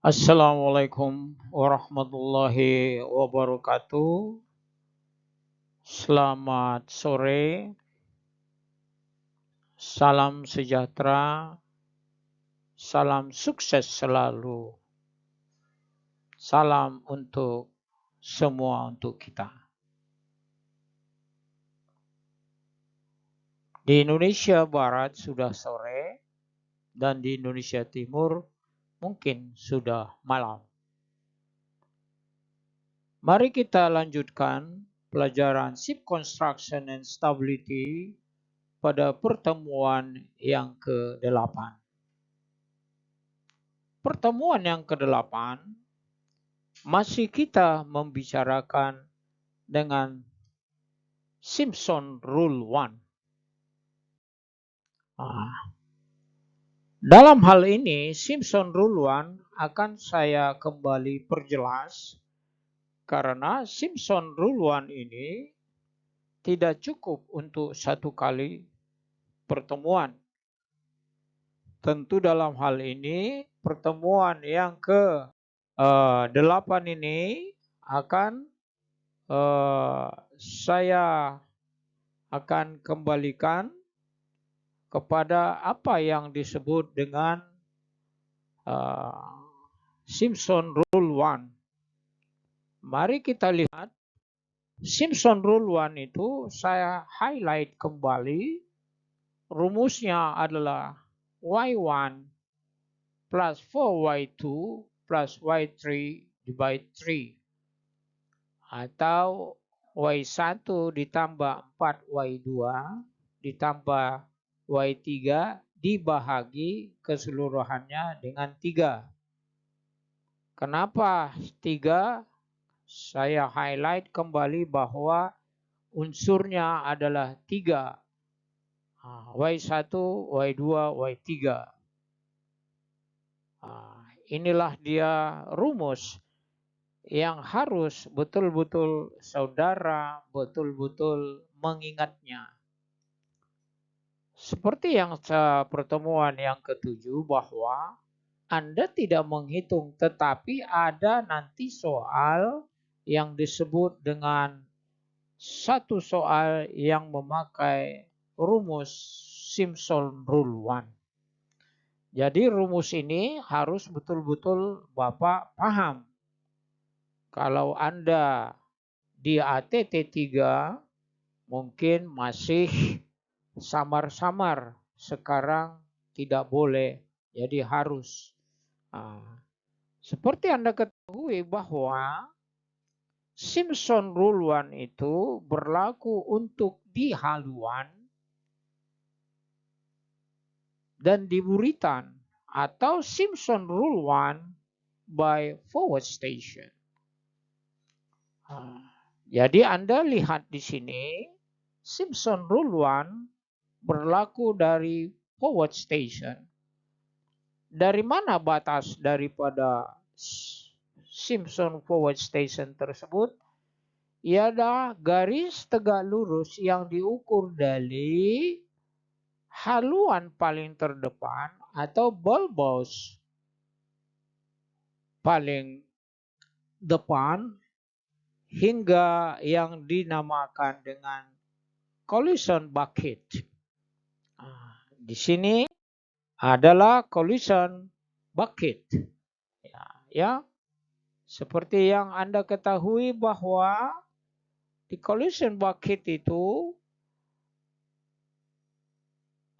Assalamualaikum warahmatullahi wabarakatuh. Selamat sore, salam sejahtera, salam sukses selalu. Salam untuk semua untuk kita. Di Indonesia Barat sudah sore dan di Indonesia Timur mungkin sudah malam. Mari kita lanjutkan pelajaran Ship Construction and Stability pada pertemuan yang ke-8. Pertemuan yang ke-8 masih kita membicarakan dengan Simpson Rule 1. Dalam hal ini Simpson Rule 1 akan saya kembali perjelas karena Simpson Rule 1 ini tidak cukup untuk satu kali pertemuan. Tentu dalam hal ini pertemuan yang ke-8 ini akan saya akan kembalikan kepada apa yang disebut dengan Simpson Rule 1. Mari kita lihat Simpson Rule 1 itu saya highlight kembali. Rumusnya adalah Y1 plus 4Y2 plus Y3 divide 3. Atau Y1 ditambah 4Y2 ditambah Y3 dibahagi keseluruhannya dengan 3. Kenapa 3? Saya highlight kembali bahwa unsurnya adalah 3. Y1, Y2, Y3. Inilah dia rumus yang harus betul-betul saudara betul-betul mengingatnya. Seperti yang pertemuan yang ke-7 bahwa Anda tidak menghitung tetapi ada nanti soal yang disebut dengan satu soal yang memakai rumus Simpson Rule 1. Jadi rumus ini harus betul-betul Bapak paham. Kalau Anda di ATT 3 mungkin masih samar-samar, sekarang tidak boleh, jadi harus. Seperti Anda ketahui bahwa Simpson Rule 1 itu berlaku untuk di haluan dan di buritan, atau Simpson Rule 1 by forward station. Jadi Anda lihat di sini Simpson Rule 1 berlaku dari forward station. Dari mana batas daripada Simpson forward station tersebut? Ialah garis tegak lurus yang diukur dari haluan paling terdepan atau bulbous paling depan hingga yang dinamakan dengan collision bucket. Di sini adalah collision bucket. Ya, seperti yang Anda ketahui bahwa di collision bucket itu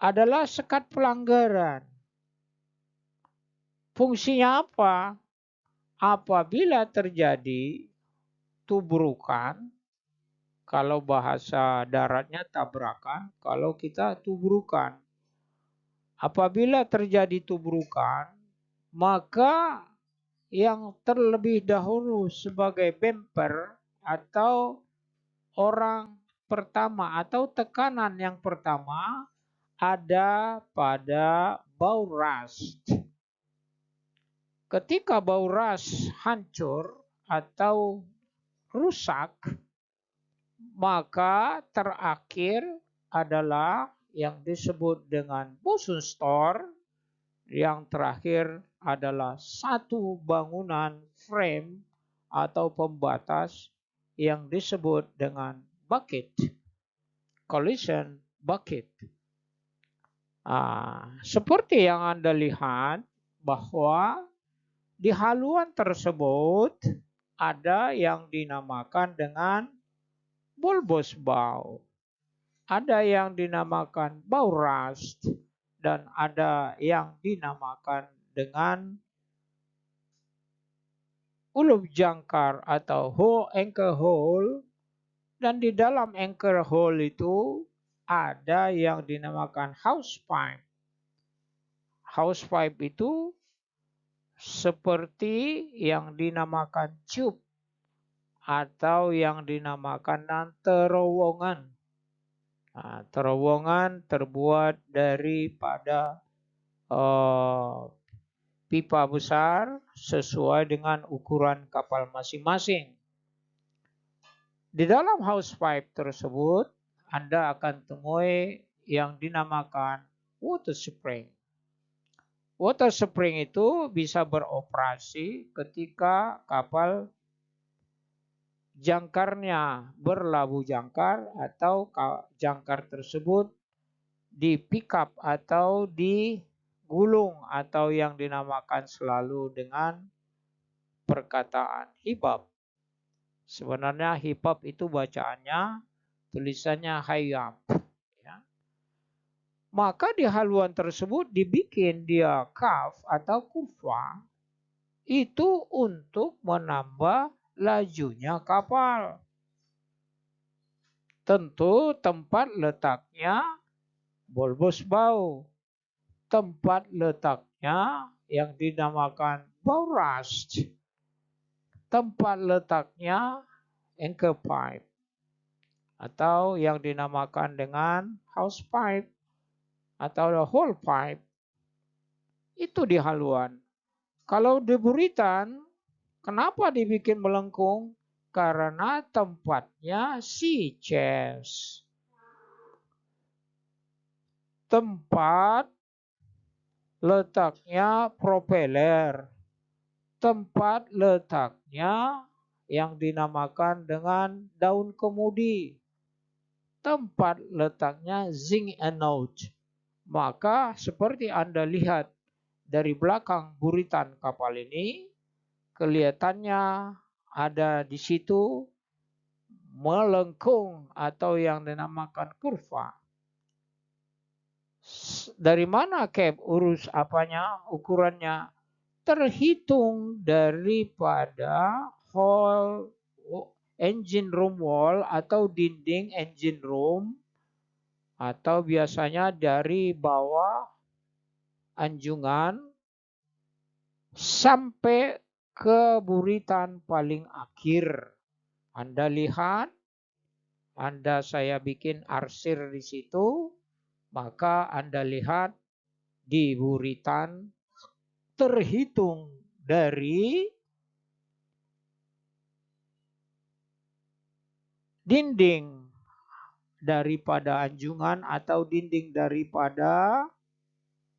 adalah sekat pelanggaran. Fungsinya apa? Apabila terjadi tubrukan, kalau bahasa daratnya tabrakan, kalau kita tubrukan. Apabila terjadi tubrukan, maka yang terlebih dahulu sebagai bumper atau orang pertama atau tekanan yang pertama ada pada bow rust. Ketika bow rust hancur atau rusak, maka terakhir adalah yang disebut dengan boson store Yang terakhir adalah satu bangunan frame atau pembatas yang disebut dengan bucket, collision bucket. Seperti yang Anda lihat bahwa di haluan tersebut ada yang dinamakan dengan bulbous bow, ada yang dinamakan bow rust, dan ada yang dinamakan dengan ulup jangkar atau anchor hole, dan di dalam anchor hole itu ada yang dinamakan hose pipe. Hose pipe itu seperti yang dinamakan tube atau yang dinamakan terowongan. Terowongan terbuat daripada pipa besar sesuai dengan ukuran kapal masing-masing. Di dalam hose pipe tersebut, Anda akan temui yang dinamakan water spring. Water spring itu bisa beroperasi ketika kapal jangkarnya berlabuh jangkar atau jangkar tersebut di pick up atau digulung atau yang dinamakan selalu dengan perkataan hip up. Sebenarnya hip up itu bacaannya, tulisannya high up. Ya. Maka di haluan tersebut dibikin dia curve atau kurva itu untuk menambah lajunya kapal. Tentu tempat letaknya bulbous bow. Tempat letaknya yang dinamakan bow rust. Tempat letaknya anchor pipe. Atau yang dinamakan dengan hose pipe. Atau the hole pipe. Itu di haluan. Kalau di buritan, kenapa dibikin melengkung? Karena tempatnya sea chest. Tempat letaknya propeller. Tempat letaknya yang dinamakan dengan daun kemudi. Tempat letaknya zinc anode. Maka seperti Anda lihat dari belakang buritan kapal ini, kelihatannya ada di situ melengkung atau yang dinamakan kurva. Dari mana Cap urus apanya, ukurannya? Terhitung daripada hall engine room wall atau dinding engine room, atau biasanya dari bawah anjungan sampai ke buritan paling akhir. Anda lihat, saya bikin arsir di situ, maka Anda lihat di buritan terhitung dari dinding daripada anjungan atau dinding daripada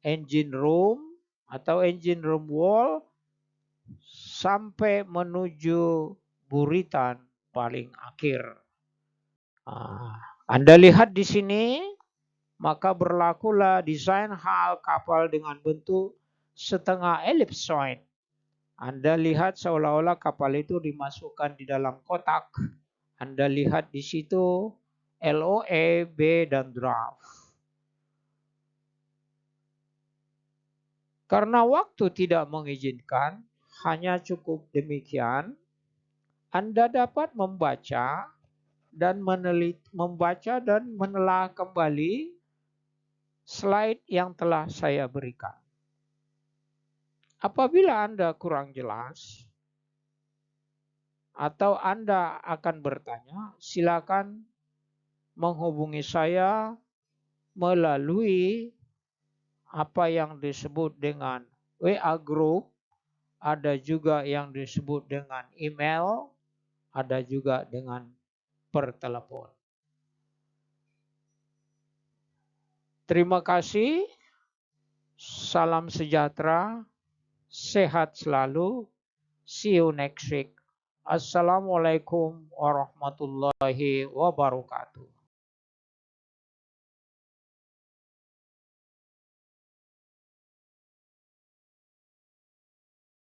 engine room atau engine room wall sampai menuju buritan paling akhir. Anda lihat di sini, maka berlakulah desain hal kapal dengan bentuk setengah ellipsoid. Anda lihat seolah-olah kapal itu dimasukkan di dalam kotak. Anda lihat di situ LOE, B, dan draft. Karena waktu tidak mengizinkan, hanya cukup demikian. Anda dapat membaca dan menelah kembali slide yang telah saya berikan. Apabila Anda kurang jelas atau Anda akan bertanya, silakan menghubungi saya melalui apa yang disebut dengan WA group, ada juga yang disebut dengan email, ada juga dengan per telepon. Terima kasih. Salam sejahtera, sehat selalu. See you next week. Assalamualaikum warahmatullahi wabarakatuh.